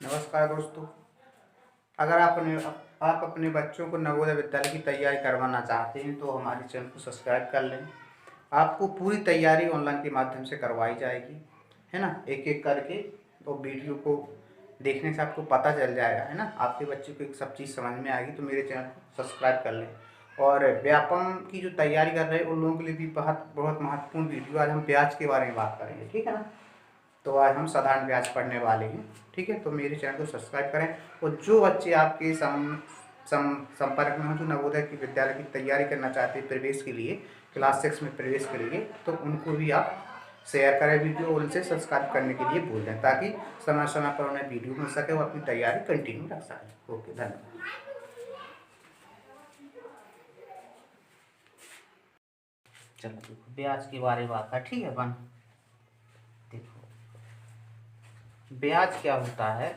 नमस्कार दोस्तों। अगर आप अपने बच्चों को नवोदय विद्यालय की तैयारी करवाना चाहते हैं तो हमारे चैनल को सब्सक्राइब कर लें। आपको पूरी तैयारी ऑनलाइन के माध्यम से करवाई जाएगी, है ना। एक एक करके तो वीडियो को देखने से आपको पता चल जाएगा, है ना। आपके बच्चे को एक सब चीज़ समझ में आएगी। तो मेरे चैनल को सब्सक्राइब कर लें। और व्यापम की जो तैयारी कर रहे हैं उन लोगों के लिए भी बहुत बहुत महत्वपूर्ण वीडियो। आज हम ब्याज के बारे में बात करेंगे, ठीक है ना। तो आज हम साधारण ब्याज पढ़ने वाले हैं, ठीक है। तो मेरे चैनल को सब्सक्राइब करें। और जो बच्चे आपके संपर्क में हो जो नवोदय की विद्यालय की तैयारी करना चाहते हैं प्रवेश के लिए, क्लास 6 में प्रवेश के लिए, तो उनको भी आप शेयर करें वीडियो और उनसे सब्सक्राइब करने के लिए बोल दें, ताकि समय समय पर उन्हें वीडियो मिल सके और अपनी तैयारी कंटिन्यू रख सकें। ओके, धन्यवाद। चलो देखो, ब्याज के बारे में बात है, ठीक है बन। देखो ब्याज क्या होता है,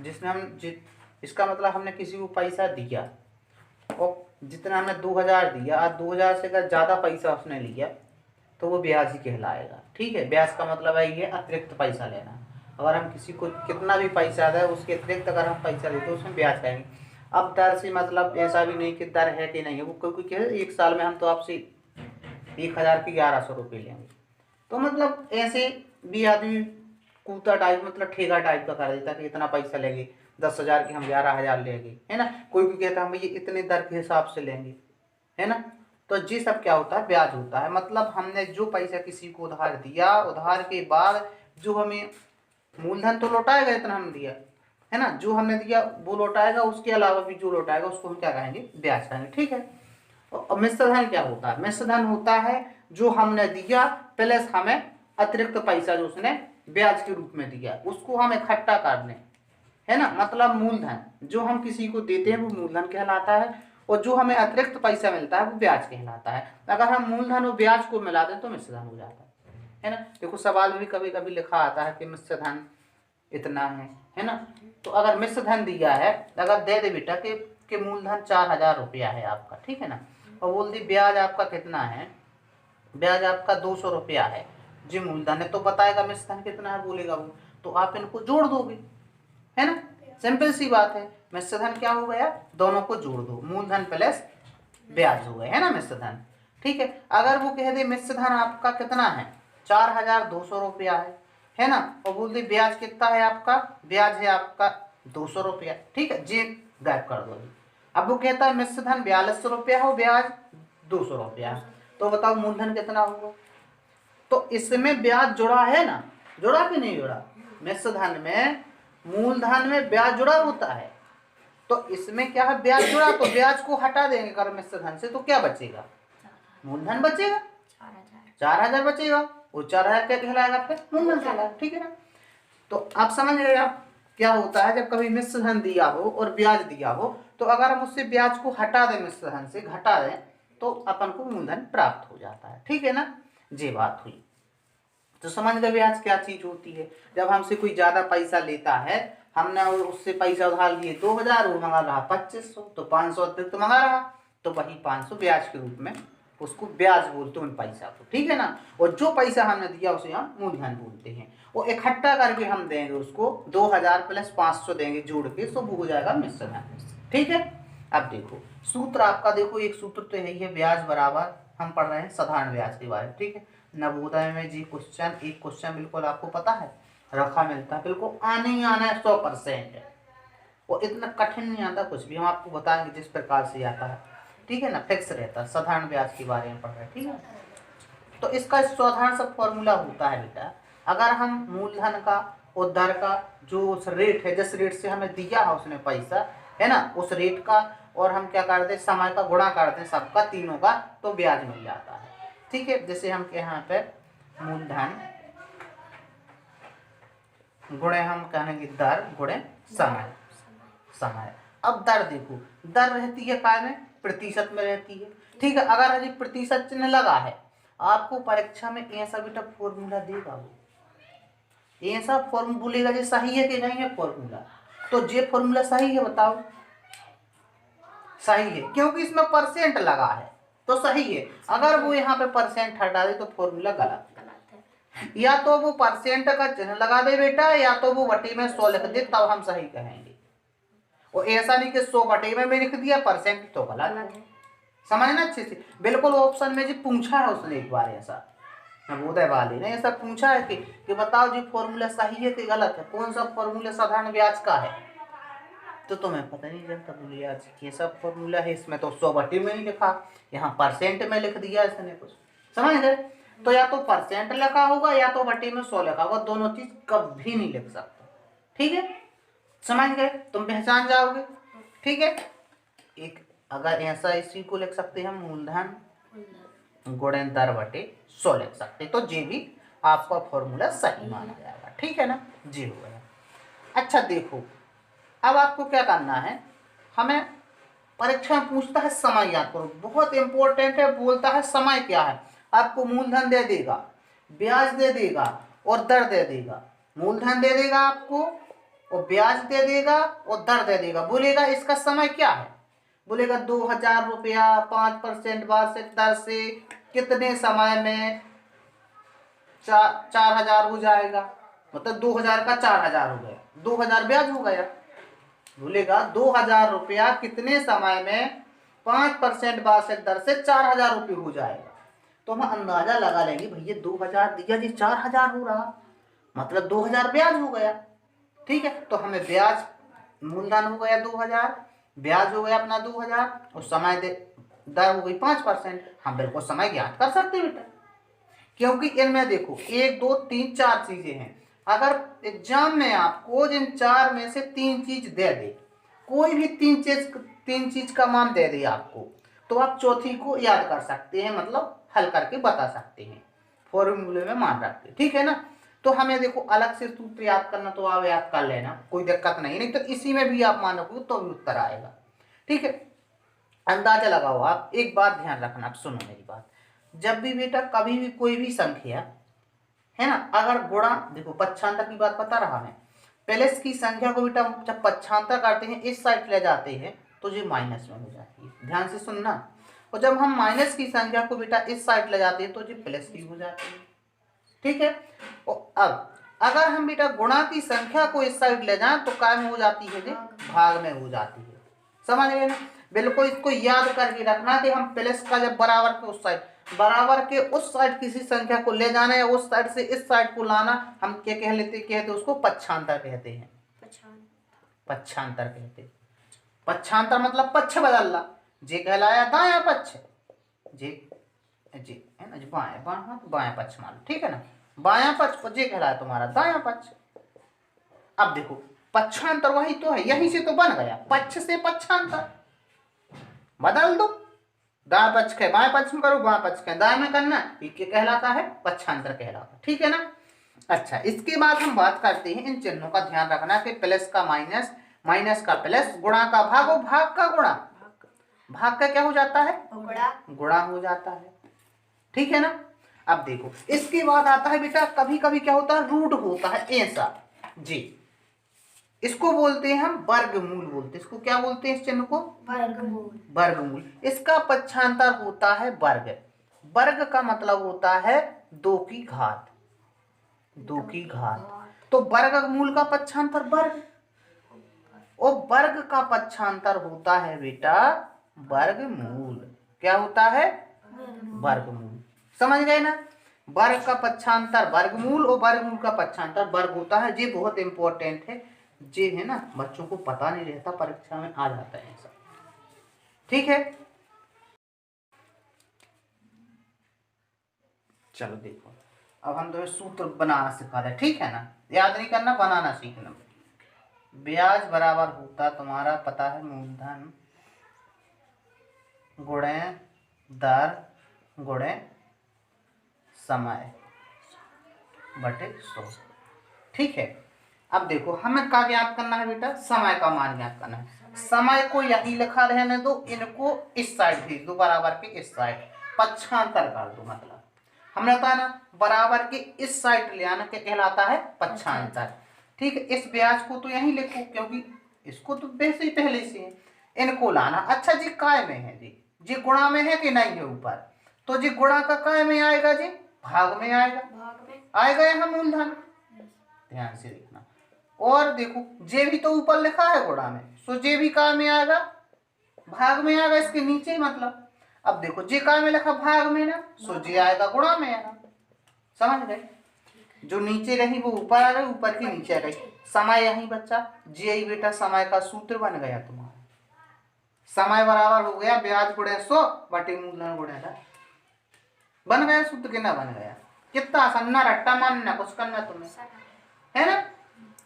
जिसमें इसका मतलब हमने किसी को पैसा दिया और जितना हमने 2000 दिया और 2000 से अगर ज़्यादा पैसा उसने लिया तो वो ब्याज ही कहलाएगा, ठीक है। ब्याज का मतलब है ये अतिरिक्त पैसा लेना। अगर हम किसी को कितना भी पैसा दें उसके अतिरिक्त अगर हम पैसा देते तो उसमें ब्याज कहेंगे। अब दर से मतलब ऐसा भी नहीं कि दर है कि नहीं है। वो कोई कहे 1 साल में हम तो आपसे 1000 के 1100 रुपये लेंगे, तो मतलब ऐसे भी आदमी कूता टाइप मतलब ठेका टाइप का कर देता कि इतना पैसा लेंगे, 10,000 की हम 11,000 लेंगे, है ना। कोई भी कहता हम ये इतने दर के हिसाब से लेंगे, है ना। तो जी सब क्या होता है, ब्याज होता है। मतलब हमने जो पैसा किसी को उधार दिया, उधार के बाद जो हमें मूलधन तो लौटाएगा, इतना हम दिया, है ना। जो हमने दिया वो लौटाएगा, उसके अलावा भी जो लौटाएगा उसको हम क्या कहेंगे, ब्याज कहेंगे, ठीक है। और मिश्र धन क्या होता है, मिश्र धन होता है जो हमने दिया प्लस हमें अतिरिक्त पैसा जो उसने ब्याज के रूप में दिया उसको हम इकट्ठा कर लें, है ना। मतलब मूलधन जो हम किसी को देते हैं वो मूलधन कहलाता है और जो हमें अतिरिक्त पैसा मिलता है वो ब्याज कहलाता है। अगर हम मूलधन और ब्याज को मिला दें तो मिश्र धन हो जाता है ना। देखो सवाल में भी कभी कभी लिखा आता है कि मिश्र धन इतना है ना। तो अगर मिश्र धन दिया है, अगर दे दे बेटा कि मूलधन 4000 रुपया है आपका, ठीक है ना, और बोल दी ब्याज आपका कितना है, ब्याज आपका 200 रुपया है, जी मूलधन है, तो बताएगा मिश्र धन कितना है, बोलेगा वो, तो आप इनको जोड़ दोगे, है ना। सिंपल सी बात है। मिश्र धन क्या हो गया, दोनों को जोड़ दो, मूलधन प्लस ब्याज हो गए, है ना मिश्र धन, ठीक है। अगर वो कह दे मिश्र धन आपका कितना है, 4200 रुपया है ना, और बोल दे ब्याज कितना है आपका, ब्याज है आपका 200 रुपया, ठीक है जी, गायब कर दो। अब वो कहता है मिश्र धन 4200 रुपया हो, ब्याज 200 रुपया है, तो बताओ मूलधन कितना होगा। तो इसमें ब्याज जुड़ा है ना, जुड़ा कि नहीं जुड़ा, मिश्र धन में मूलधन में ब्याज जुड़ा होता है। तो इसमें क्या है, ब्याज जुड़ा, तो ब्याज को हटा देंगे कर मिश्र धन से, तो क्या बचेगा, मूलधन बचेगा, 4000 बचेगा। वो 4000 क्या कहलाएगा, फिर मूलधन कहलाएगा, ठीक है ना। तो आप समझ रहे आप क्या होता है जब कभी मिश्र धन दिया हो और ब्याज दिया हो, तो अगर हम उससे ब्याज को हटा दें, मिश्र धन से घटा दें, तो अपन को मूलधन प्राप्त हो जाता है, ठीक है ना। ये बात हुई। तो समझ गए ब्याज क्या चीज होती है। जब हमसे कोई ज्यादा पैसा लेता है, हमने उससे पैसा उधार लिए 2000, वो मंगा रहा 2500, तो 500 अतिरिक्त मंगा रहा, तो वही 500 ब्याज के रूप में उसको ब्याज बोलते हैं उन पैसा को, ठीक है ना। और जो पैसा हमने दिया उसे हम मूलधन बोलते हैं। और इकट्ठा करके हम देंगे उसको 2000 प्लस 500 देंगे जोड़ के, तो वो हो जाएगा मिश्र धन, ठीक है। अब देखो सूत्र आपका, देखो एक सूत्र तो यही है, ब्याज बराबर, हम पढ़ रहे हैं साधारण ब्याज के बारे में, ठीक है। नवोदय में जी क्वेश्चन, एक क्वेश्चन बिल्कुल आपको पता है रखा मिलता है, बिल्कुल आने ही आना है 100%, और इतना कठिन नहीं आता कुछ भी, हम आपको बताएंगे जिस प्रकार से आता है, ठीक है ना, फिक्स रहता है। साधारण ब्याज के बारे में पढ़ रहे हैं, ठीक है। तो इसका साधारण सा फॉर्मूला होता है बेटा, अगर हम मूलधन का और दर का जो उस रेट है, जिस रेट से हमें दिया है उसने पैसा, है ना, उस रेट का, और हम क्या करते हैं समय का गुणा करते हैं सबका, तीनों का, तो ब्याज मिल जाता है, ठीक है। जैसे हम यहाँ पे मूलधन गुणे हम कहेंगे दर गुणे समय, समय। अब दर देखो, दर रहती है काय में, प्रतिशत में रहती है, ठीक है। अगर अभी प्रतिशत चिन्ह लगा है, आपको परीक्षा में ऐसा बेटा फॉर्मूला देगा, वो ऐसा फॉर्मूला बोलेगा जो सही है कि नहीं है फॉर्मूला, तो ये फॉर्मूला सही है, बताओ सही है, क्योंकि इसमें परसेंट लगा है तो सही है। अगर वो यहाँ पे परसेंट हटा दे तो फॉर्मूला गलत या तो वो परसेंट का चिन्ह लगा दे बेटा, या तो वो बटे में 100 लिख दे, तब हम सही कहेंगे। और ऐसा नहीं कि 100 बटे में भी लिख दिया, परसेंट तो गलत है। समझना अच्छे से। बिल्कुल ऑप्शन में जी पूछा है उसने एक बार ऐसा, नवोदय वाले ने ऐसा पूछा है कि बताओ जी फॉर्मूला सही है कि गलत है, कौन सा फॉर्मूला साधारण ब्याज का है। तो तुम्हें पता नहीं चलता, बोले यार ये सब फॉर्मूला है, इसमें तो 100 बटे में ही लिखा, यहाँ परसेंट में लिख दिया इसने कुछ। समझ गए। तो या तो परसेंट लिखा होगा या तो बटे में 100 लिखा होगा, दोनों चीज कभी नहीं लिख सकते। ठीक है, समझ गए, तुम पहचान जाओगे। ठीक है, एक अगर ऐसा इसी को लिख सकते हैं, मूलधन गुणन दर बटे 100 लिख सकते, तो ये भी आपका फॉर्मूला सही माना जाएगा। ठीक है ना, जी हो गया। अच्छा देखो, अब आपको क्या करना है, हमें परीक्षा में पूछता है समय याद करो, बहुत इंपॉर्टेंट है। बोलता है समय क्या है, आपको मूलधन दे देगा, ब्याज दे देगा और दर दे देगा। मूलधन दे देगा आपको और ब्याज दे देगा और दर दे देगा। बोलेगा इसका समय क्या है, बोलेगा 2000 रुपया 5% वार्षिक दर से कितने समय में 4000 हो जाएगा, मतलब 2000 का 4000 हो गया, 2000 ब्याज हो गया। बोलेगा 2000 रुपया कितने समय में 5% वार्षिक दर से 4000 रुपये हो जाएगा। तो हम अंदाजा लगा लेंगे, भैया 2000 दिया जी, 4000 हो रहा, मतलब 2000 ब्याज हो गया। ठीक है, तो हमें ब्याज, मूलधन हो गया 2000, ब्याज हो गया अपना 2000 और समय दर हो गई 5%। हम बिल्कुल समय ज्ञात कर सकते बेटा, क्योंकि इनमें देखो 1 2 3 4 चीजें हैं। अगर एग्जाम में आपको जिन 4 में से 3 चीज दे दे, कोई भी 3 चीज का मान दे दे आपको, तो आप चौथी को याद कर सकते हैं, मतलब हल करके बता सकते हैं, फॉर्मूले में मान रख के। ठीक है ना, तो हमें देखो अलग से सूत्र याद करना तो आप याद कर लेना, कोई दिक्कत नहीं तो इसी में भी आप मानोगे तो भी उत्तर आएगा। ठीक है, अंदाजा लगाओ आप। एक बात ध्यान रखना, आप सुनो मेरी बात, जब भी बेटा कभी भी कोई भी संख्या है ना, अगर गुणा, देखो पक्षांतर की बात बता रहा मैं, प्लस की संख्या को बेटा जब पक्षांतर करते हैं, इस साइड ले जाते हैं तो ये माइनस में हो जाती है, ध्यान से सुनना। और जब हम माइनस की संख्या को बेटा इस साइड ले जाते हैं तो ये प्लस की हो जाती है। ठीक है, और अब अगर हम बेटा गुणा की संख्या को इस साइड ले जाएं तो काय में हो जाती है, जी भाग में हो जाती है। समझ गए ना, बिल्कुल इसको याद करके रखना कि हम प्लस का जब बराबर के उस साइड, बराबर के उस साइड किसी संख्या को ले जाना है, उस साइड से इस साइड को लाना, हम क्या कहते उसको पक्षांतर कहते हैं। पक्षांतर कहते, पक्षांतर मतलब पक्ष बदलना, जे कहलाया दायां पक्ष, जे जी है ना, बाएं बाएं हाथ बाएं पक्ष मान लो। ठीक है ना, बायां पक्ष जे कहलाया तुम्हारा दायां पक्ष। अब देखो पक्षांतर वही तो है, यहीं से तो बन गया, पक्ष से पक्षांतर बदल दो, दाएं पक्ष के बाएं पक्ष में करो, बाएं पक्ष के दाएं में करना, ये क्या कहलाता है, पक्षांतर कहलाता। ठीक है ना। अच्छा, इसके बाद हम बात करते हैं, इन चिन्हों का ध्यान रखना कि प्लस का माइनस, माइनस का प्लस, गुणा का भाग और भाग का गुणा, भाग का क्या हो जाता है, गुणा हो जाता है। ठीक है ना। अब देखो इसके बाद आता है बेटा, कभी कभी क्या होता है, रूट होता है ऐसा जी, इसको बोलते हैं हम वर्गमूल बोलते हैं, इसको क्या बोलते हैं, इस चिन्ह को वर्गमूल। वर्गमूल, इसका पक्षांतर होता है वर्ग। वर्ग का मतलब होता है 2 की घात, 2 की घात। तो वर्गमूल का पक्षांतर वर्ग, और वर्ग का पक्षांतर होता है बेटा वर्गमूल। क्या होता है, वर्गमूल। समझ गए ना, वर्ग का पक्षांतर वर्गमूल और वर्गमूल का पक्षांतर वर्ग होता है। ये बहुत इंपॉर्टेंट है, ये है ना, बच्चों को पता नहीं रहता, परीक्षा में आ जाता है ऐसा। ठीक है, चलो देखो, अब हम तुम्हें सूत्र बनाना सिखा रहे हैं। ठीक है ना, याद नहीं करना, बनाना सीखना। ब्याज बराबर होता तुम्हारा पता है, मूलधन गुणे दर गुणे समय बटे 100। ठीक है, अब देखो हमें क्या ज्ञात करना है बेटा, समय का मान ज्ञात करना है। समय को यही लिखा रहने दो, इनको इस साइड भेज दो, बराबर के इस साइड पक्षांतर कर दो, मतलब हमने बताया ना बराबर के इस साइड ले आना क्या कहलाता है, पक्षांतर। ठीक है, इस ब्याज को तो यहीं लिखो, क्योंकि इसको तो वैसे ही पहले से है, इनको लाना। अच्छा जी काय में है, जी गुणा में है कि नहीं है ऊपर, तो जी गुणा का काय में आएगा, जी भाग में आएगा, आएगा यहाँ मूलधन, ध्यान से देखना। और देखो जे भी तो ऊपर लिखा है गुणा में, सो जे भी का में आएगा, भाग में आएगा, इसके नीचे ही मतलब। अब देखो जे का में लिखा भाग में ना, सो जे आएगा गुणा में आएगा, समझ गए। जो नीचे रही वो ऊपर आ गई, ऊपर की नीचे आ गई। समय यही बच्चा, जे ही बेटा समय का सूत्र बन गया तुम्हारा। समय बराबर हो गया ब्याज गुणे 100 बटे मूलधन गुणे 10। बन गया सूत्र कि ना बन गया? कितना आसान, ना रट्टा मानना, कुछ करना तुम्हें, है ना।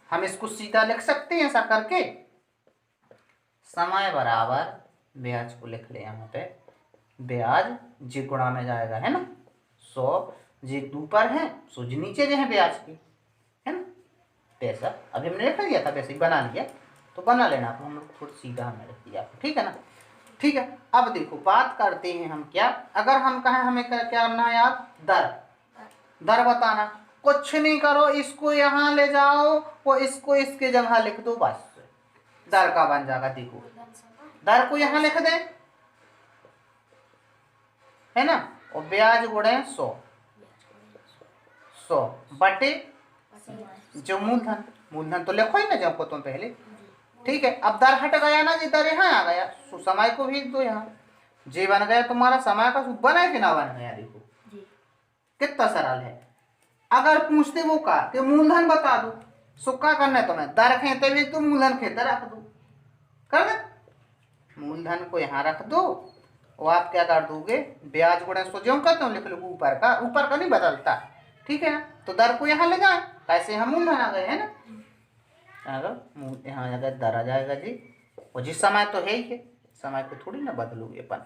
हम इसको सीधा लिख सकते हैं ऐसा करके, समय बराबर ब्याज को लिख ले यहाँ पे, ब्याज जी गुणा में जाएगा, है ना। 100 जी ऊपर है, सो जी नीचे जो है ब्याज की, है ना। पैसा अभी हमने लिख लिया था, वैसे ही बना लिया, तो बना लेना आप, हम लोग थोड़ा सीधा हमने लिख दिया, ठीक है ना। ठीक है, अब देखो बात करते हैं हम क्या, अगर हम कहें हमें क्या करना है यार, दर, दर बताना। कुछ नहीं करो, इसको यहाँ ले जाओ और इसको इसके जगह लिख दो, बस दर का बन जाएगा। देखो दर को यहाँ लिख दे, है ना, और ब्याज गुणे 100 बटे जो मूलधन, मूलधन तो लिखो ही ना जब को तुम पहले, ठीक है। अब दर हट गया ना, जी दर यहाँ आ गया, सो समय को भेज दो यहाँ, जे बन गया तुम्हारा समय का सूत्र, बना है कि ना बन गया? देखो कितना सरल है। अगर पूछते वो का कि मूलधन बता दो, सो क्या करना है तुम्हें, दर खेते भी तो मूलधन खेते रख दो, कर दे, मूलधन को यहाँ रख दो और आप क्या कर दोगे, ब्याज गुणे 100 जो करते हो लिख लो, ऊपर का नहीं बदलता, ठीक है ना। तो दर को यहाँ ले जाए, कैसे हम मूलधन आ गए, है ना, यहाँ अगर दर आ जाएगा जी, और जिस समय तो है ही है, समय को थोड़ी ना बदलोगे अपन,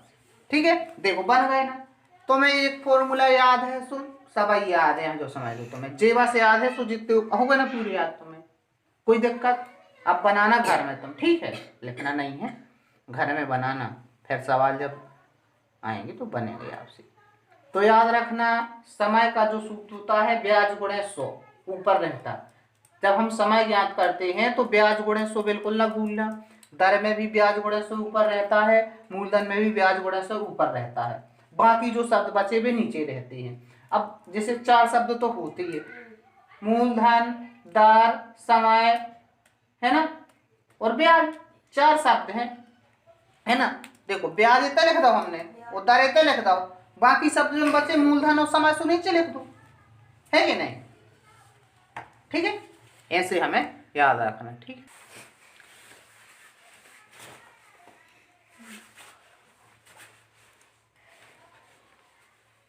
ठीक है। देखो बन गए ना, तुम्हें एक फॉर्मूला याद है, सुन सब याद है, हम जो समझ लो तुम्हें जेवा से याद है, सो जितने होगा ना पूरी याद तुम्हें, कोई दिक्कत। अब बनाना घर में तुम, ठीक है, लिखना नहीं है, घर में बनाना, फिर सवाल जब आएंगे तो बनेंगे आपसे। तो याद रखना, समय का जो सूत्र होता है ब्याज गुणे 100 ऊपर रहता, जब हम समय ज्ञात करते हैं तो ब्याज गुणे 100 बिल्कुल ना भूलना। दर में भी ब्याज गुणे 100 ऊपर रहता है, मूलधन में भी ब्याज गुणे 100 ऊपर रहता है, बाकी जो शब्द बचे वे नीचे रहते हैं। अब जैसे 4 शब्द तो होते ही है, मूलधन, दर, समय, है ना, और ब्याज, 4 शब्द हैं, है ना। देखो ब्याज इतना लिख दो हमने, और दर इतना लिख दो, बाकी शब्द जो बचे मूलधन और समय से नीचे लिख दो, है कि नहीं, ठीक है। ऐसे हमें याद रखना, ठीक है।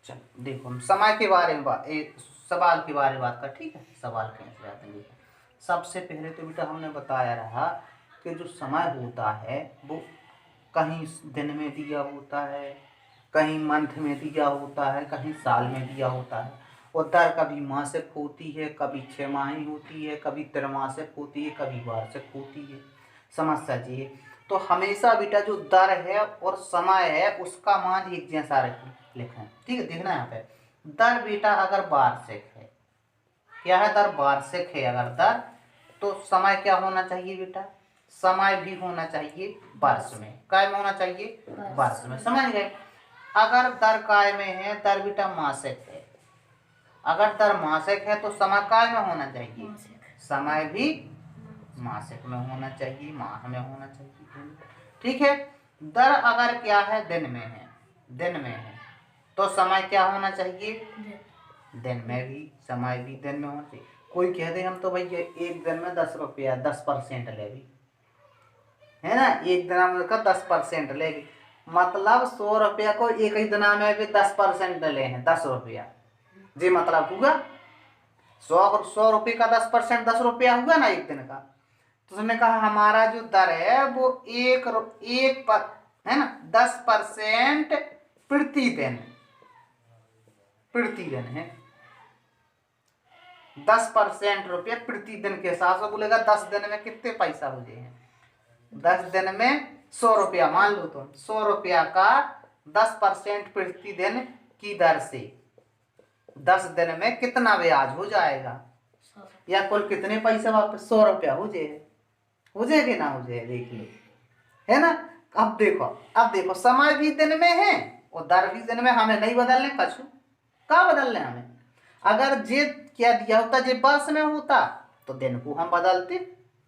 चलो देखो हम समय के बारे में सवाल के बारे में बात कर, ठीक है, सवाल कैसे आते हैं। सबसे पहले तो बेटा हमने बताया रहा कि जो समय होता है वो कहीं दिन में दिया होता है, कहीं मंथ में दिया होता है, कहीं साल में दिया होता है, और दर कभी मासिक होती है, कभी छमाही होती है, कभी त्रैमासिक होती है, कभी वार्षिक होती है, समझ सकिए। तो हमेशा बेटा जो दर है और समय है उसका मान एक जैसा लिखें, ठीक है। देखना यहाँ पे दर बेटा अगर वार्षिक है, क्या है, दर वार्षिक है अगर दर, तो समय क्या होना चाहिए बेटा, समय भी होना चाहिए वर्ष में, काय में होना चाहिए, वर्ष में, समझ गए। अगर दर काय में है, दर बेटा मासिक है, अगर दर मासिक है तो समय काय में होना चाहिए, समय भी मासिक में होना चाहिए, माह में होना चाहिए, ठीक है। दर अगर क्या है, दिन में है, दिन में है, तो समय क्या होना चाहिए, दिन में भी, समय भी दिन में होना चाहिए। कोई कह दे हम तो भैया एक दिन में 10 रुपया 10% लेगी, है ना, एक दिन का 10% लेगी, मतलब 100 रुपया को एक ही दिन में भी 10% ले हैं, 10 रुपया, जी मतलब हुआ 100 रुपये का 10%, 10 रुपया हुआ ना एक दिन का। तो उसने कहा हमारा जो दर है वो एक पर है ना 10% प्रतिदिन है, 10% रुपये प्रतिदिन के हिसाब से बोलेगा 10 दिन में कितने पैसा हो जाए, 10 दिन में 100 रुपया, मान लो तुम 100 रुपया का 10% प्रतिदिन की दर से 10 दिन में कितना ब्याज हो जाएगा, या कुल कितने पैसे वापस 100 रुपया हो जाए कि ना हो जाए, देख लो, है ना। अब देखो समय भी दिन में है और दर भी दिन में, हमें नहीं बदलने, कछु का बदलने हमें, अगर जे क्या दिया होता, जे वर्ष में होता तो दिन को हम बदलते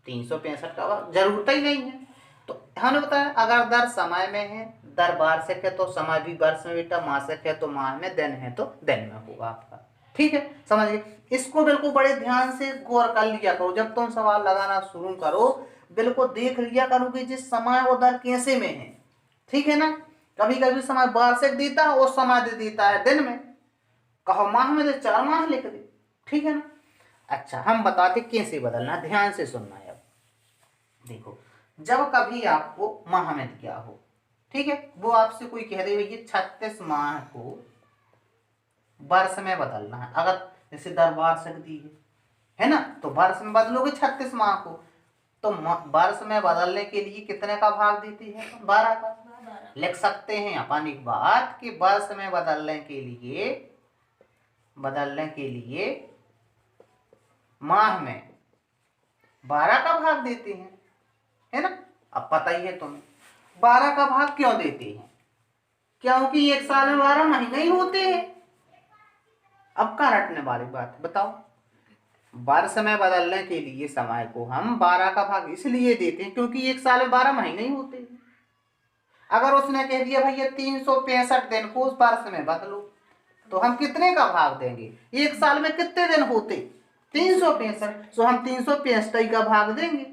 365 का जरूरत ही नहीं है। तो हमने बताया अगर दर समय में है, दर वार्षिक है तो समय भी वर्ष में बेटा, मासिक है तो माह में, दिन है तो दिन में होगा आपका। ठीक है, समझिए। इसको बिल्कुल बड़े ध्यान से गौर कर लिया करो, जब तुम सवाल लगाना शुरू करो बिल्कुल देख लिया करो कि जिस समय वो दर कैसे में है। ठीक है ना, कभी कभी समय वार्षिक देता है और समय दे देता है दिन में, कहो माह में दे 4 माह लिख दे। ठीक है ना। अच्छा, हम बताते कैसे बदलना, ध्यान से सुनना है। अब देखो, जब कभी आपको माह में दिया हो, ठीक है, वो आपसे कोई कह दे भैया 36 माह को वर्ष में बदलना है, अगर जैसे दर वार्षिक दी है ना, तो वर्ष में बदलोगे 36 माह को, तो वर्ष में बदलने के लिए कितने का भाग देती है, 12 का। लिख सकते हैं अपन एक बात कि वर्ष में बदलने के लिए माह में 12 का भाग देते हैं, है ना। अब पता ही है तुम्हें 12 का भाग क्यों देते हैं, क्योंकि एक साल में 12 महीने ही होते हैं। अब का रटने वाली बात बताओ, वर्ष में बदलने के लिए समय को हम 12 का भाग इसलिए देते हैं क्योंकि एक साल में 12 महीने ही होते हैं। अगर उसने कह दिया भैया 365 दिन को उस वर्ष में बदलो, तो हम कितने का भाग देंगे, एक साल में कितने दिन होते 365, तो हम 365 का भाग देंगे,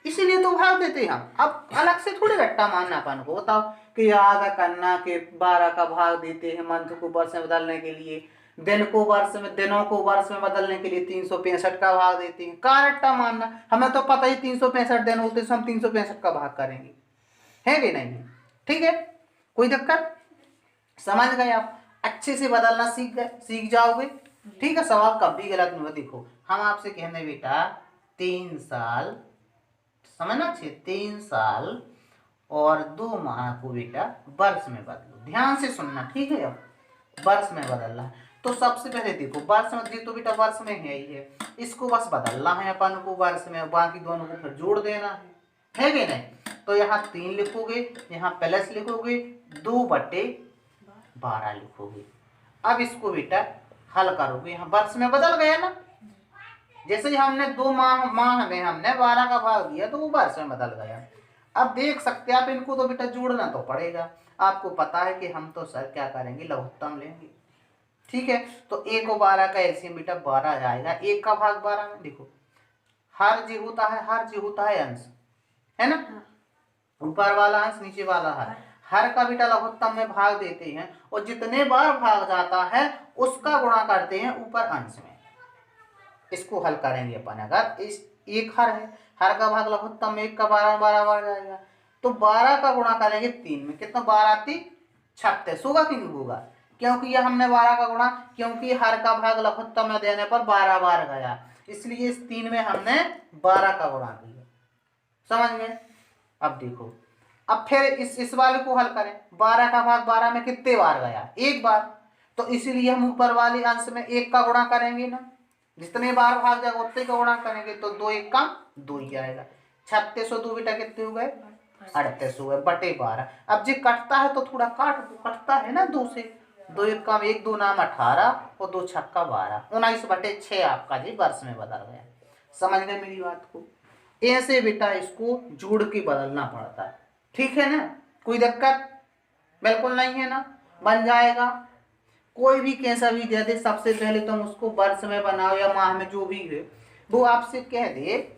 इसीलिए तो भाग देते हैं हम। अब अलग से थोड़ी रट्टा मारना अपन को, बताओ कि याद करना कि 12 का भाग देते हैं मंथ को वर्ष में बदलने के लिए, दिन को वर्ष में, दिनों को वर्ष में बदलने के लिए 365 का भाग देते हैं, का रट्टा मारना, हमें तो पता ही 365 दिन होते, तो हम 365 का भाग करेंगे, है कि नहीं। ठीक है, कोई दिक्कत, समझ गए आप, अच्छे से बदलना सीख जाओगे। ठीक है, सवाल कभी गलत नहीं। देखो, हम आपसे कहने बेटा 3 साल, समझना चाहिए, 3 साल और 2 माह को बेटा वर्ष में बदलो, ध्यान से सुनना। ठीक है, अब वर्ष में बदलना है तो सबसे पहले देखो वर्ष में, तो बेटा वर्ष में है ही है, इसको बस बदलना है अपन को वर्ष में, बाकी दोनों को फिर जोड़ देना है कि नहीं। तो यहाँ 3 लिखोगे, यहाँ प्लस लिखोगे, 2/12 लिखोगे। अब इसको बेटा हल करोगे, यहाँ वर्ष में बदल गया ना, जैसे ही हमने 2 माह में हमने 12 का भाग दिया तो वो वर्ष में बदल गया। अब देख सकते हैं आप, इनको तो बेटा जोड़ना तो पड़ेगा, आपको पता है कि हम तो सर क्या करेंगे, लघुत्तम लेंगे। ठीक है, तो 1 और 12 का एलसीएम बेटा 12 जाएगा, 1 का भाग 12 में। देखो हर जी होता है अंश, है ना, ऊपर वाला अंश नीचे वाला हर का बेटा लघुत्तम में भाग देते हैं और जितने बार भाग जाता है उसका गुणा करते हैं ऊपर अंश में। इसको हल करेंगे अपन, अगर इस एक हर का भाग लघुत्तम में 1 का 12 बार जाएगा, तो 12 का गुणा करेंगे 3 में, कितना 12 3 36 होगा कि नहीं होगा, क्योंकि ये हमने 12 का गुणा, क्योंकि हर का भाग लघुत्तम में देने पर 12 बार गया, इसलिए इस 3 में हमने 12 का गुणा किया, समझ में। अब देखो, अब फिर इस वाले को हल करें, 12 का भाग 12 में कितने बार गया, 1 बार, तो इसीलिए हम ऊपर वाले अंश में 1 का गुणा करेंगे ना, जितने बार भाग जाएगा उतने का गुणा करेंगे, तो 2 1 का 2 ही आएगा, 36 और 2 बेटा कितने हो गए, 38 हो गए बटे 12। अब जो कटता है तो थोड़ा काट दो, कटता है ना 2 से, 2 1 का 1 2 नाम 18 और 2 छक्का 12, 19/6 आपका जी वर्ष में बदल गया। समझ गए मेरी बात को, ऐसे बेटा इसको जोड़ के बदलना पड़ता है। ठीक है ना, कोई दिक्कत बिल्कुल नहीं है ना, बन जाएगा। कोई भी कैसा भी दे दे, सबसे पहले तुम उसको वर्ष में बनाओ या माह में, जो भी है वो आपसे कह दे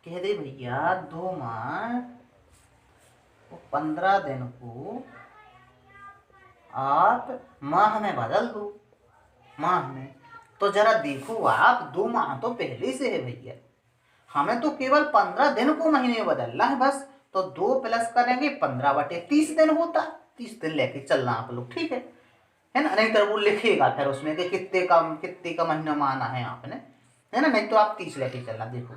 भैया 2 माह 15 दिन को आप माह में बदल दो, माह में, तो जरा देखो आप 2 माह तो पहले से है भैया, हमें तो केवल 15 दिन को महीने में बदलना है बस, तो 2 प्लस करेंगे 15/30 दिन होता है, 30 दिन लेके चलना आप लोग, ठीक है ना। नहीं तो वो लिखेगा फिर उसमें कि कितने का महीना माना है आपने, है ना, नहीं तो आप 30 लेके चलना। देखो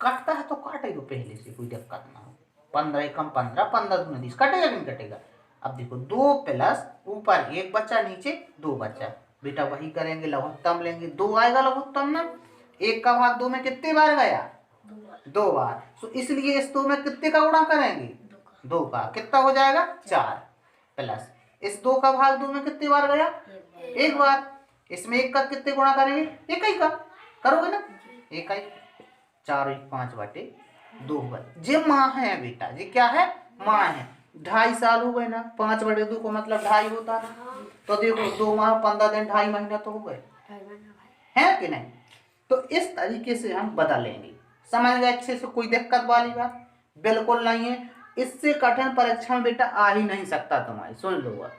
कटता है तो काटेगा पहले से, कोई दिक्कत ना हो, 15 कम 15, 15 दूनी 30, कटेगा कि नहीं कटेगा। अब देखो 2 प्लस ऊपर 1 बचा, नीचे 2 बचा, बेटा वही करेंगे, लघुत्तम लेंगे, 2 आएगा लघुत्तम ना, 1 का भाग 2 में कितने बार गया, 2 बार, तो इसलिए इस 2 में कितने का गुणा करेंगे, 2 का, कितना हो जाएगा 4, प्लस इस 2 का भाग 2 में कितने बार गया, एक बार। इसमें एक का कितने गुणा करेंगे, एक ही का करोगे ना, एक ही, 4 और 5 बटे 2 बटे। ये माह है बेटा, ये क्या है, माह है। 2.5 साल हो गए ना, 5 बटे 2 को मतलब 2.5 होता है। तो देखो 2 माह 15 दिन 2.5 महीना तो हो गए, है कि नहीं। तो इस तरीके से हम बदलेंगे, समझ गए अच्छे से, कोई दिक्कत वाली बात बिल्कुल नहीं है। इससे कठिन परीक्षा में बेटा आ ही नहीं सकता तुम्हारी, सुन लो,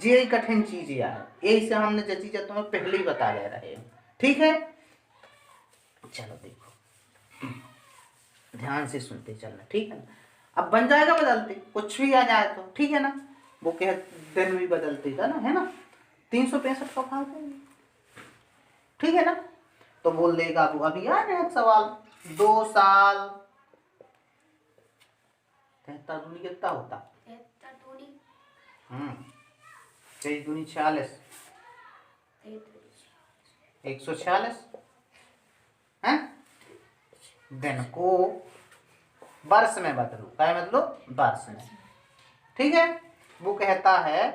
ये कठिन चीज है, यही से हमने जो चीजें तुम्हें पहले ही बता दे रहे हैं, ठीक है। चलो देखो, ध्यान से सुनते चलना, ठीक है ना। अब बन जाएगा बदलते, कुछ भी आ जाए तो, ठीक है ना। वो कह दिन भी बदलते था ना, है ना, 365 का भाग है, ठीक है ना। तो बोल देगा वो, अभी आ गया एक सवाल, 2 साल 73 दूनी कितना होता, 23 दूनी 46, 146 है। दिन को वर्ष में बदलो, क्या बदलो, वर्ष में, ठीक है। वो कहता है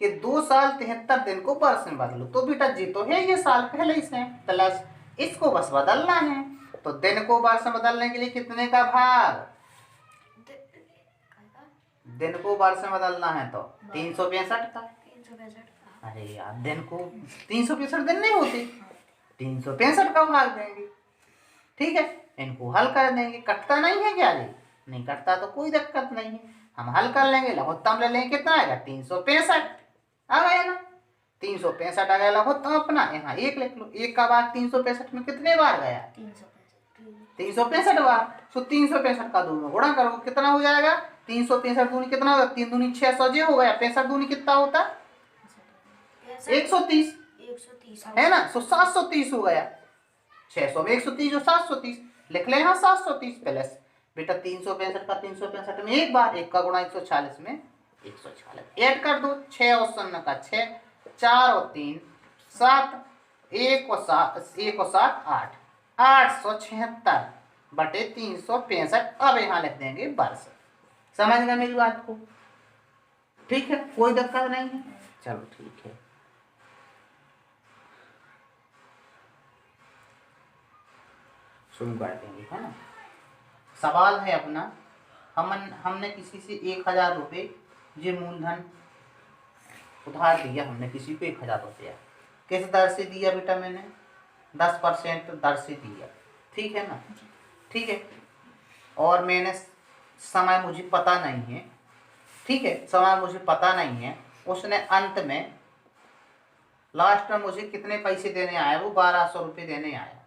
कि 2 साल 73 दिन को वर्ष में बदलो। तो बेटा जी तो है ये साल पहले से प्लस इसको बस बदलना है। तो दिन को वर्ष में बदलने के लिए कितने का भाग, दिन को वर्ष में बदलना है तो 365 का। अरे यार, दिन को 365 दिन नहीं होते, 365 का भाग देंगे, ठीक है। इनको हल कर देंगे, कटता नहीं है क्या, ये नहीं कटता तो कोई दिक्कत नहीं है, हम हल कर लेंगे। लघुत्तम ले लेंगे, कितना आएगा, 365 आ गया ना, 365 आ गया लघुत्तम अपना। यहाँ 1 लिख लो, 1 का भाग 365 में कितने बार गया, 365 बार। तो 365 का 2 में गुणा करो, कितना हो जाएगा, 365 दूनी कितना होगा, 3 दूनी 600 जे हो गया, 65 दूनी कितना होता, 130 है ना। तो 730 हो गया, 600 में 130 जो 730 लिख ले, यहाँ 730 प्लस बेटा 365 का 365 में एक बार, 1 का गुणा 140 में 140 ऐड कर दो, 6 और 0 का 6, 4 और 3 7, 1 और 7 8, 876 बटे 365। अब यहाँ लिख देंगे वर्ष, समझ गए मेरी बात को, ठीक है, कोई दिक्कत नहीं है। चलो ठीक है, शुरू कर देंगे, है ना। सवाल है अपना, हमने किसी से 1000 रुपये ये मूलधन उधार दिया, हमने किसी को 1000 रुपया, किस दर से दिया बेटा, मैंने 10% दर से दिया, ठीक है ना, ठीक है। और मैंने समय मुझे पता नहीं है, ठीक है, समय मुझे पता नहीं है। उसने अंत में लास्ट में मुझे कितने पैसे देने आया, वो 1200 रुपये देने आया,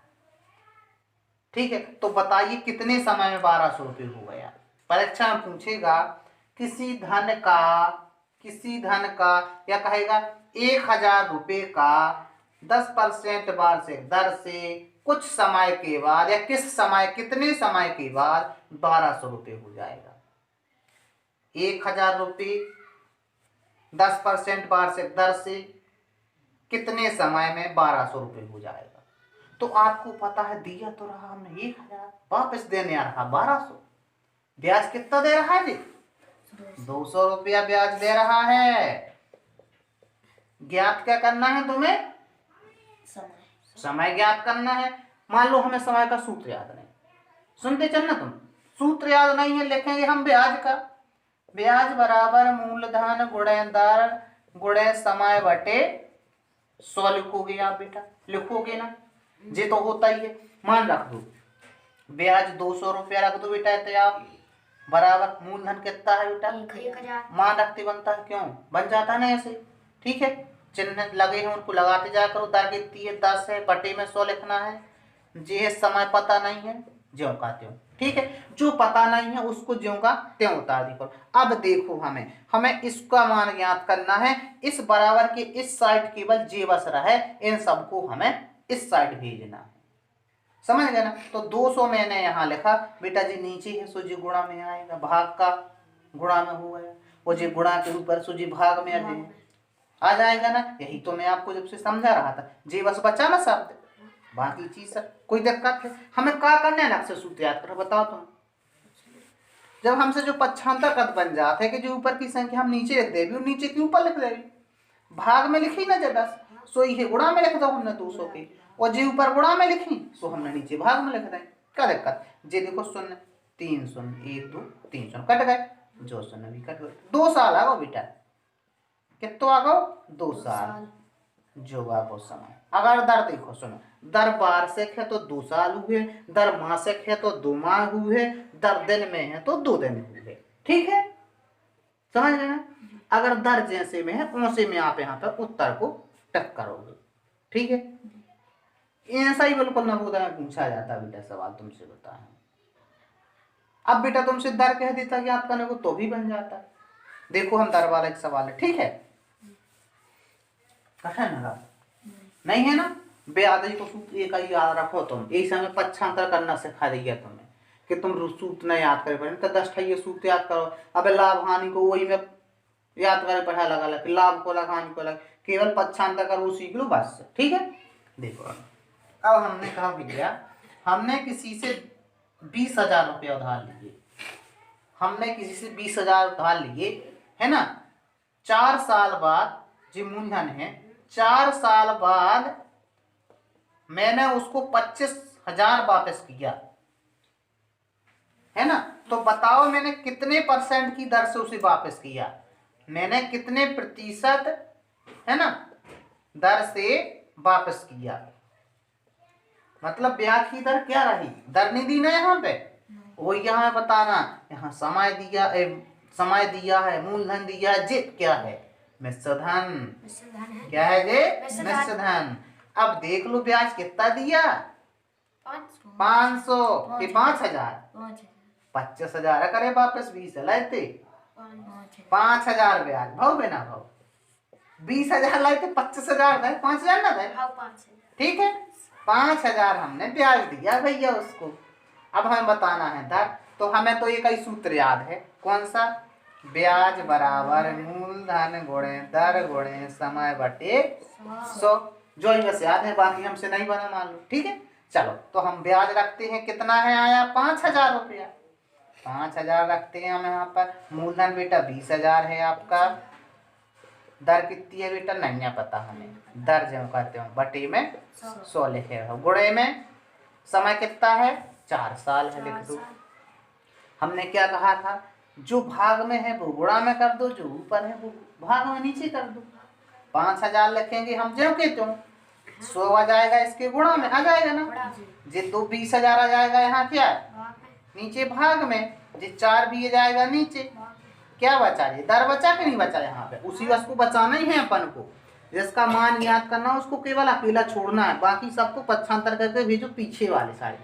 ठीक है। तो बताइए कितने समय में 1200 रुपये हो गया। परीक्षा में पूछेगा किसी धन का या कहेगा 1000 रुपये का 10% वार्षिक दर से कुछ समय के बाद, या कितने समय के बाद 1200 रुपये हो जाएगा। 1000 रुपये 10% वार्षिक दर से कितने समय में 1200 रुपये हो जाएगा। तो आपको पता है, दिया तो रहा हमने 1000, वापस देने आ रहा 1200, ब्याज कितना दे रहा है जी, 200 रुपया ब्याज दे रहा है। ज्ञात क्या करना है तुम्हें, समय ज्ञात करना है। मान लो हमें समय का सूत्र याद नहीं, सुनते चलना, तुम सूत्र याद नहीं है, लिखेंगे हम ब्याज का, ब्याज बराबर मूलधन गुणे दर गुणे समय बटे 100 लिखोगे आप बेटा, लिखोगे ना, ये तो होता ही है। मान रख दो ब्याज 200 रुपया रख दो बेटा, तो आप बराबर मूलधन कितना है बेटा, 1000 मान रखते बनता है, क्यों बन जाता है ना ऐसे, ठीक है। चिन्ह लगे हैं उनको लगाते जा करो, दर कितनी है 10 है, बटे में 100 लिखना है। जे समय पता नहीं है, ज्यों का त्यों, ठीक है। जो पता नहीं है उसको ज्यों का त्यों उतार दी करो। अब देखो हमें इसका मान ज्ञात करना है। इस बराबर के इस साइड केवल जे बस रहा है, इन सबको हमें इस साइड भेजना है, समझ गए ना। तो 200 मैंने यहाँ लिखा बेटा जी, नीचे है सो जी गुणा में आएगा, भाग का गुणा में हो गया, वो जी गुणा के ऊपर सो जी भाग में आ जाएगा ना। यही तो मैं आपको जब से समझा रहा था, जी बस बचा ना शब्द, बाकी चीज सब कोई दिक्कत है। हमें क्या करना है, लक्ष्य सूत्र याद करो, बताओ तुम। जब हमसे जो पक्षांतर पद बन जाते हैं कि जो ऊपर की संख्या हम नीचे लिख देवी और नीचे के ऊपर लिख देवी, भाग में लिखी ना जब 10, सो ये गुणा में लिख दो हमने 200 की, और जी ऊपर गुणा में लिखी सो हमने नीचे भाग में लिख दें। क्या दिक्कत, जे देखो शून्य 3 शून्य 1 2 3 शून्य कट गए, जो शून्य भी कट गए। 2 साल आ गो बेटा, कितो आ गो 2 साल जो आ गो समय। अगर दर देखो सुनो, दर वार्षिक है तो 2 साल हुए, दर मासिक है तो 2 माह हुए, दर दिन में है तो 2 दिन हुए। ठीक है, समझ रहे हैं। अगर दर जैसे में है वैसे में आप यहाँ पर उत्तर को टक करोगे। ठीक है, ऐसा ही बिल्कुल नवोदय में पूछा जाता है बेटा सवाल, तुमसे बताएं। अब बेटा तुमसे दर कह देता कि आप करने को तो भी बन जाता। देखो हम दर वाला एक सवाल है, ठीक है, कठिन है नहीं है ना। ब्याज को सूत्र एक ही याद रखो, तुम एक समय पक्षांतर करना सिखा दिया तुम्हें कि तुम सूत्र नहीं याद करे पड़े तो 10 ये सूत्र याद करो। अब लाभ हानि को वही में याद करे पढ़ा अलग अलग, लाभ को अलग हानि को अलग, केवल पक्षांतर कर वो सीख लो बस। ठीक है, देखो अब हमने कहा भैया हमने किसी से 20,000 रुपये उधार लिए, हमने किसी से 20,000 उधार लिए है ना। 4 साल बाद जो मूलधन है, 4 साल बाद मैंने उसको 25,000 वापस किया है ना। तो बताओ मैंने कितने % की दर से उसे वापस किया, मैंने कितने प्रतिशत है ना दर से वापस किया। मतलब ब्याज की दर क्या रही, दर नहीं दी ना यहाँ पे, वो यहाँ बताना। यहाँ समय दिया, समय दिया है, मूलधन दिया है, जे क्या है मिश्रधन, क्या है जे मिश्रधन। अब देख लो ब्याज कितना दिया, 500 कि 5,000, 25,000 करे वापस 20 लाते 5,000 ब्याज भाव बिना भाव 20,000 लाते 25,000 दे 5,000 ना दे। ठीक है, 5,000 हमने ब्याज दिया भैया उसको। अब हमें बताना है दर, तो हमें तो एक ही सूत्र याद है, कौन सा, ब्याज बराबर मूलधन गुणे दर गुणे समय बटे 100, जो ही बस याद है, बाकी हमसे नहीं बना मान लो। ठीक है, चलो तो हम ब्याज रखते हैं, कितना है आया 5,000 रुपया, 5,000 रखते हैं हम यहाँ पर। मूलधन बेटा 20,000 है आपका, दर कितनी है बेटा नहीं है पता हमें, दर जो कहते हो बटे में 100 लिखे हो, गुणे में समय कितना है 4 साल है, लिख दो। हमने क्या कहा था, जो भाग में है वो गुणा में कर दो, जो ऊपर है वो भाग में नीचे कर दो। 5,000 लिखेंगे हम जो के तुम, 100 आ जाएगा इसके गुणा में आ जाएगा ना, जे तो 20,000 आ जाएगा यहाँ क्या नीचे भाग में, जे 4 भी आ जाएगा नीचे, क्या बचा, ये दर बचा कि नहीं बचा, यहाँ पे उसी वस्तु को बचाना ही है अपन को, जिसका मान याद करना उसको केवल अकेला छोड़ना है, बाकी सबको पक्षांतर करके भेजो पीछे वाले साइड।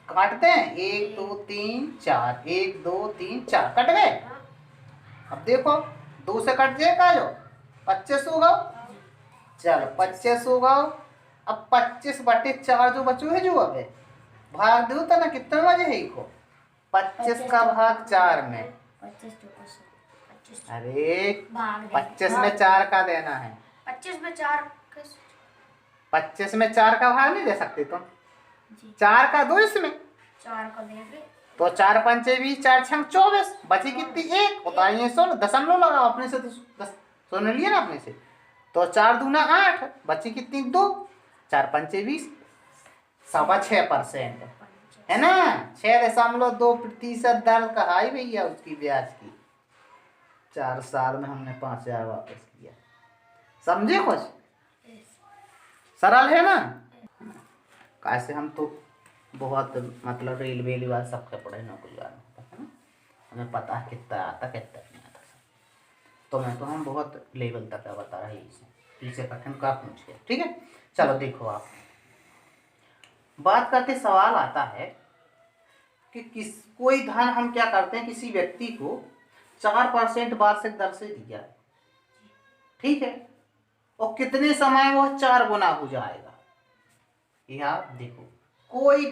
काटते हैं 1 2 3 4, 1 2 3 4 कट गए। अब देखो 2 से कट जाएगा जो 25 होगा, चलो 25 होगा। अब 25 बटे 4 जो बचो है जो अब भाग दो तो ना कितने बजे है इसको, 25 का भाग 4 में, अरे 25 में 4 का देना है, 25 में 4 25 में 4 का भाग नहीं दे सकते तुम, 4 का दो इसमें, 4 का देंगे तो 4 पंचे 20, 4 छंग 24, बची कितनी 1, बताइए सुन दशमलव लगाओ अपने से, तो सुन लिया ना अपने से, तो 4 दूना 8, बची कितनी 2, 4 पंचे 20, 6.5% है ना, 6.2% दर कहाई भैया उसकी ब्याज की। 4 साल में हमने 5,000 वापस किया, समझे कुछ, सरल है ना। कैसे हम तो बहुत मतलब रेलवे वाला सबके पढ़े नौकरी वाला है ना, हमें पता है कितना आता कितना नहीं आता सब, तो मैं तो हम बहुत लेवल तक का बता रही है, पीछे कठिन का पूछ के। ठीक है, चलो देखो आप बात करते, सवाल आता है कि कोई धन हम क्या करते हैं, किसी व्यक्ति को 4% वार्षिक दर से दिया है, ठीक है, और कितने समय वह 4 गुना हो जाएगा। यह देखो कोई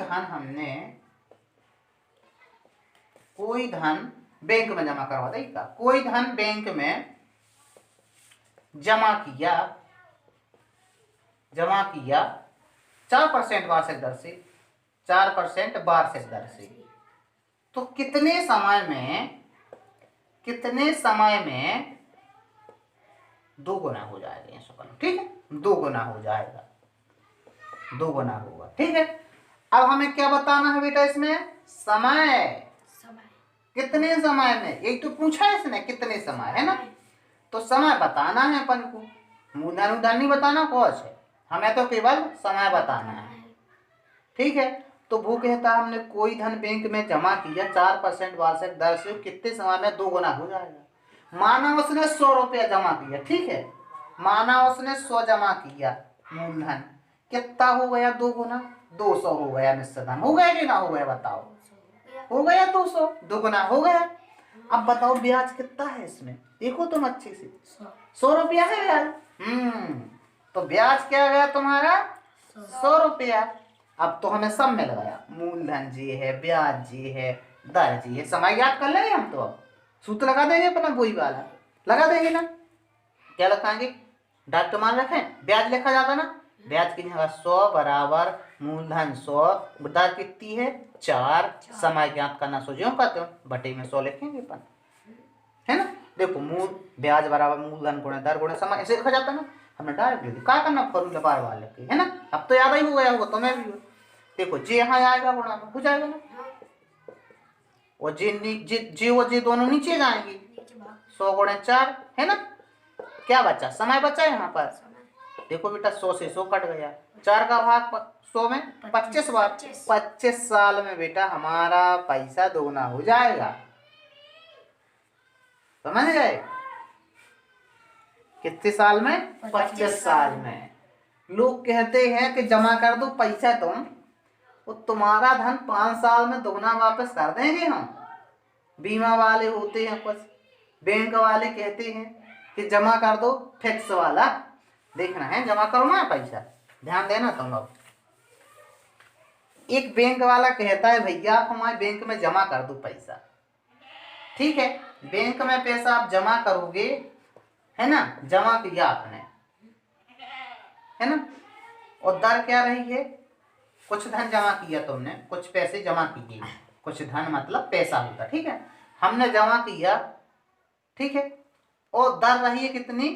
धन बैंक में जमा करवा देगा, कोई धन बैंक में जमा किया 4% वार्षिक दर से, 4% वार्षिक दर से, तो कितने समय में दो गुना हो जाएगा ये सकल, ठीक है, दो गुना हो जाएगा, दो गुना होगा, ठीक है। अब हमें क्या बताना है बेटा इसमें, समय, समय, कितने समय में, एक तो पूछा है इसने कितने समय, है ना, तो समय बताना है अपन को, मूलधन उधन नहीं बताना कुछ है, हमें तो केवल समय बताना है, ठीक है। तो वो कहता है हमने कोई धन बैंक में जमा किया 4% वार्षिक दर से, कितने समय में दो गुना हो जाएगा। माना उसने 100 रुपया जमा किया, ठीक है, माना उसने 100 जमा किया मूलधन, कितना हो गया दो गुना, 200 हो गया निश्चित धन, हो गया कि ना हो गया बताओ, हो गया 200, दो गुना हो गया। अब बताओ ब्याज कितना है इसमें, देखो तुम अच्छे से, 100 रुपया है ब्याज, तो ब्याज क्या गया तुम्हारा 100 रुपया। अब तो हमें सब मिल गया, मूलधन जी है, ब्याज जी है, दर जी है, समय याद कर लेंगे हम, तो अब सूत्र लगा देंगे अपना वही वाला, लगा देंगे ना, क्या लगाएंगे, डॉक्टर मान रखें, ब्याज लिखा जाता ना, ब्याज की जगह 100 बराबर मूलधन 100, दर कितनी है 4, समय ज्ञात करना सोचो कहते हो, बटे में 100 लिखेंगे अपन, है ना। देखो मूल ब्याज बराबर मूलधन गुणे दर गुणे समय, ऐसे लिखा जाता ना, हमने डायरेक्ट लिख दिया, क्या करना फॉर्मूला बार बार लिख के, है ना, अब तो याद ही हो गया होगा तुम्हें भी। देखो जे यहाँ आएगा गुणा में हो जाएगा ना, और जे वो जे दोनों नीचे जाएंगे, 100 गुणे 4, है ना, क्या बचा, समय बचा यहाँ पर, देखो बेटा 100 से 100 कट गया, 4 का भाग 100 में 25 बार, 25 साल में बेटा हमारा पैसा दोगुना हो जाएगा, समझ गए, कितने साल में, 25 साल में। लोग कहते हैं कि जमा कर दो पैसा तुम, वो तुम्हारा धन 5 साल में दोगुना वापस कर देंगे हम, बीमा वाले होते हैं कुछ, बैंक वाले कहते हैं कि जमा कर दो फिक्स वाला, देखना है जमा करो ना पैसा, ध्यान देना तुम लोग। एक बैंक वाला कहता है भैया आप हमारे बैंक में जमा कर दो पैसा, ठीक है, बैंक में पैसा आप जमा करोगे, है ना, जमा किया आपने, है ना, और दर क्या रही है, कुछ धन जमा किया तुमने, कुछ पैसे जमा किए, कुछ धन मतलब पैसा होता, ठीक है, हमने जमा किया, ठीक है, और दर रही है कितनी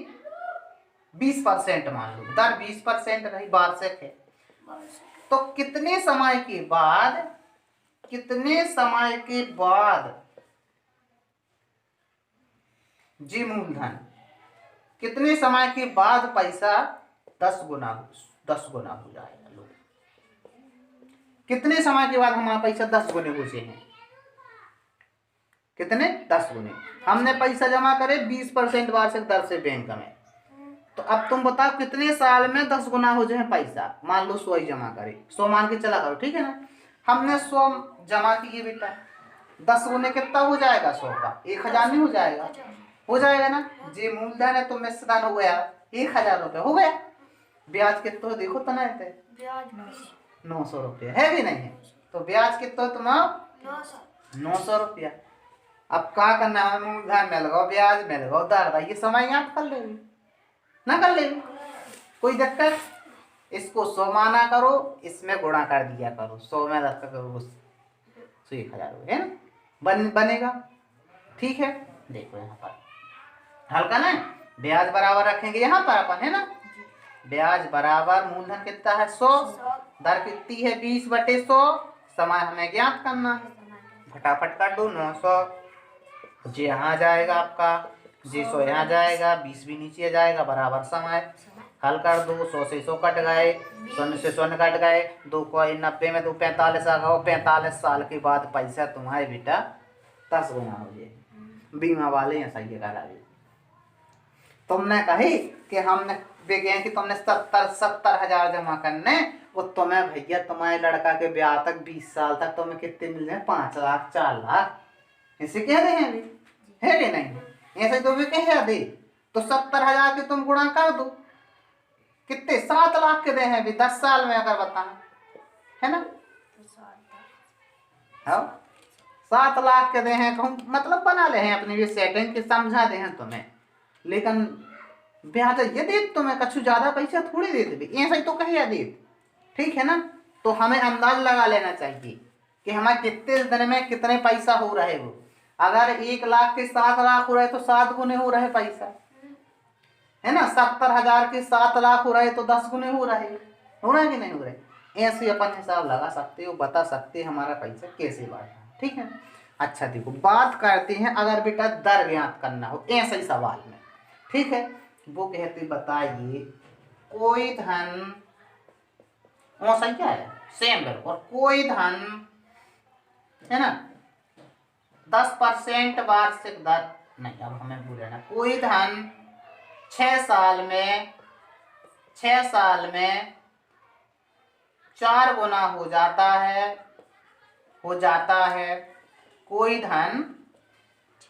20% मान लो, दर 20% रही, वार्षिक है, तो कितने समय के बाद, कितने समय के बाद जी मूलधन, कितने समय के बाद पैसा 10 गुना हो जाएगा, लोग कितने समय के बाद हमारा पैसा 10 गुने हो हैं, कितने 10 गुने, हमने पैसा जमा करे 20% वार्षिक दर से बैंक में, तो अब तुम बताओ कितने साल में 10 गुना हो जाए पैसा, मान लो 100 ही जमा करे, 100 मान के चला करो, ठीक है ना, हमने 100 जमा किए बेटा, 10 गुने कितना हो जाएगा 100 का, 1000 नहीं हो जाएगा, हो जाएगा ना, जे मूलधन है तो मिश्रधन हो गया 1000 रुपये हो गया, ब्याज कितना देखो तना है, ब्याज 900 रुपया है कि नहीं है, तो ब्याज कितना तुम्हारा 900 रुपया। अब क्या करना है, मूलधन मिल गो, ब्याज मिल गो, दर, ये समय याद कर लेगी ना, कर लेगी, कोई दिक्कत, इसको 100 माना करो, इसमें गुणा कर दिया करो, 100 में 10 करो, 1000 है ना, बनेगा, ठीक है। देखो यहाँ पर हल्का ना, ब्याज बराबर रखेंगे यहाँ पर अपन, है ना, ब्याज बराबर मूलधन कितना है 100, दर कितनी है 20/100, समय हमें ज्ञात करना है, फटाफट कर दो 900, जी यहाँ जाएगा आपका, जी 100 यहाँ जाएगा, 20 भी नीचे जाएगा, बराबर समय, हल कर दो, 100 से 100 कट गए, 0 से 0 कट गए, 2 को 90 में 2 45 आ गए, 45 साल के बाद पैसा तुम्हारे बेटा 10 गुना हो जाए, बीमा वाले ऐसा ही करा दे, तुमने कही कि हमने कि तुमने 70,000 जमा करने, वो तुम्हें भैया तुम्हारे लड़का के ब्याह तक 20 साल तक तुम्हें कितने मिल जाए, 5 लाख 4 लाख, ऐसे कह रहे हैं अभी, है कि नहीं, ऐसे तो भी कह दे, तो 70,000 के तुम गुणा कर दो, कितने 7 लाख के दे हैं अभी 10 साल में, अगर बताना है ना, हाँ 7 लाख के दे हैं, कहूँ मतलब बना ले हैं अपनी भी सेटिंग के, समझा दे हैं तुम्हें, लेकिन ब्याज ये दे तुम्हें कछु ज्यादा पैसा थोड़ी दे दे, ऐसा ही तो कहे दे, ठीक है ना, तो हमें अंदाज लगा लेना चाहिए कि हमारे कितने दिन में कितने पैसा हो रहे हो, अगर 1 लाख के 7 लाख हो रहे तो 7 गुने हो रहे पैसा, है ना। 70,000 के 7 लाख हो रहे तो 10 गुने हो रहे कि नहीं हो रहे। ऐसे अपन हिसाब लगा सकते हो, बता सकते हमारा पैसा कैसे बढ़ा। ठीक है। अच्छा देखो बात करते हैं अगर बेटा दर ज्ञात करना हो ऐसे ही सवाल में। ठीक है। वो कहते बताइए कोई धन सही क्या है सेम बिल्कुल, कोई धन है ना 10% वार्षिक दर नहीं, अब हमें भूल लेना। कोई धन 6 साल में 4 गुना हो जाता है। कोई धन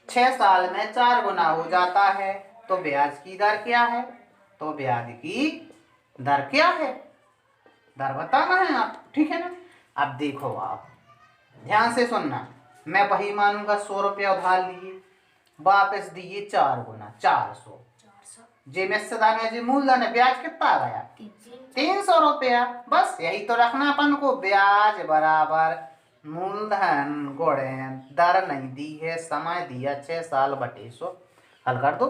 6 साल में 4 गुना हो जाता है तो ब्याज की दर क्या है। तो ब्याज की दर क्या है, दर बताना है आप। ठीक है ना। अब देखो आप ध्यान से सुनना, मैं वही मानूंगा 100 रुपया उधार लिए, वापस दिए 4 गुना 400। 400 जे में सदा में जी मूलधन है, ब्याज कितना आ गया 300 रुपया। बस यही तो रखना अपन को, ब्याज बराबर मूलधन गुणे दर नहीं दी है, समय दिया 6 साल बटे 100। हल कर दो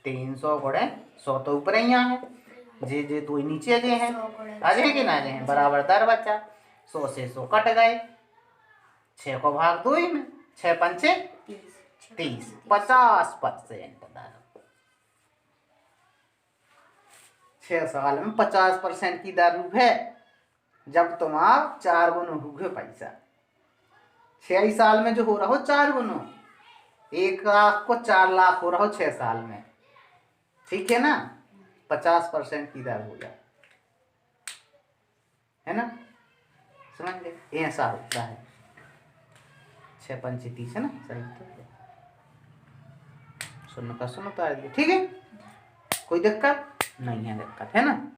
300 गुणे 100 तो ऊपर ही है, जे दो नीचे जे हैं अजय के ना जे हैं बराबर दर बचा। 100 से 100 कट गए, 6 को भाग 2 में, 6 पंचे 30, 50% दर। 6 साल में 50% की दर है जब तुम आप 4 गुना हुए पैसा। 6 साल में जो हो रहा हो 4 गुना, 1 लाख को 4 लाख हो रहा हो 6 साल में। ठीक है ना। 50% की दर हो जाए, है ना। समझ गए ऐसा होता है। 6 पंचे 30 है ना, सही तो सुनो तो आ रही है। ठीक है, कोई दिक्कत नहीं है, दिक्कत है ना।